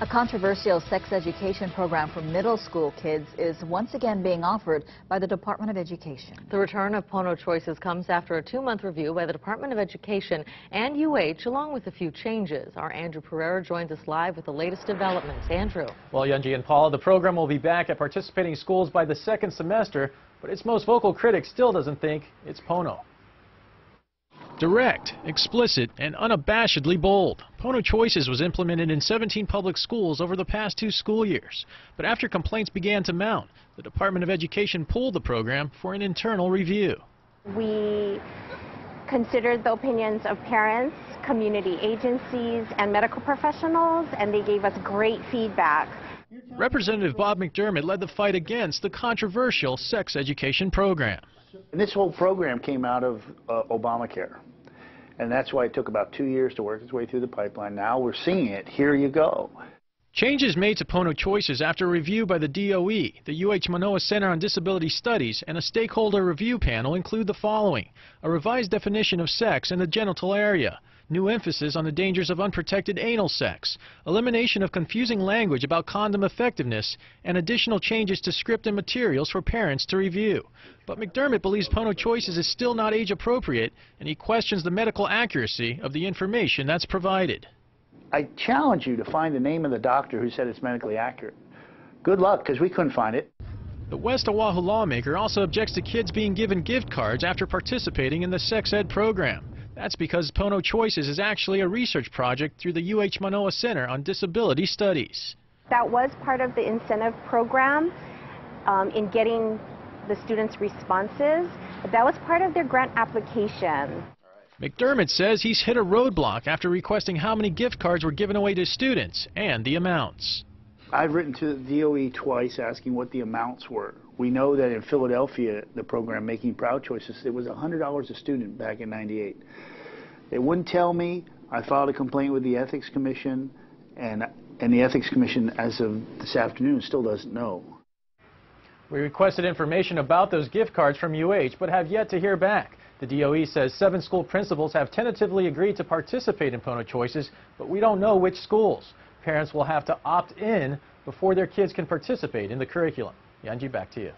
A controversial sex education program for middle school kids is once again being offered by the Department of Education. The return of Pono Choices comes after a 2-month review by the Department of Education and UH, along with a few changes. Our Andrew Pereira joins us live with the latest developments. Andrew. Well, Yunji and Paula, the program will be back at participating schools by the second semester, but its most vocal critic still doesn't think it's Pono. Direct, explicit, and unabashedly bold, Pono Choices was implemented in 17 public schools over the past 2 school years. But after complaints began to mount, the Department of Education pulled the program for an internal review. We considered the opinions of parents, community agencies, and medical professionals, and they gave us great feedback. Representative Bob McDermott led the fight against the controversial sex education program. And this whole program came out of Obamacare, and that's why it took about 2 years to work its way through the pipeline. Now we're seeing it. Here you go. Changes made to Pono Choices after review by the DOE, the UH Manoa Center on Disability Studies, and a stakeholder review panel include the following: a revised definition of sex in the genital area, new emphasis on the dangers of unprotected anal sex, elimination of confusing language about condom effectiveness, and additional changes to script and materials for parents to review. But McDermott believes Pono Choices is still not age appropriate, and he questions the medical accuracy of the information that's provided. I challenge you to find the name of the doctor who said it's medically accurate. Good luck, because we couldn't find it. The West Oahu lawmaker also objects to kids being given gift cards after participating in the sex ed program. That's because Pono Choices is actually a research project through the UH Manoa Center on Disability Studies. That was part of the incentive program in getting the students' responses. That was part of their grant application. McDermott says he's hit a roadblock after requesting how many gift cards were given away to students and the amounts. I've written to the DOE twice asking what the amounts were. We know that in Philadelphia, the program Making Proud Choices, it was $100 a student back in '98. They wouldn't tell me. I filed a complaint with the Ethics Commission, and the Ethics Commission, as of this afternoon, still doesn't know. We requested information about those gift cards from UH, but have yet to hear back. The DOE says 7 school principals have tentatively agreed to participate in Pono Choices, but we don't know which schools. Parents will have to opt in before their kids can participate in the curriculum. Yanji, back to you.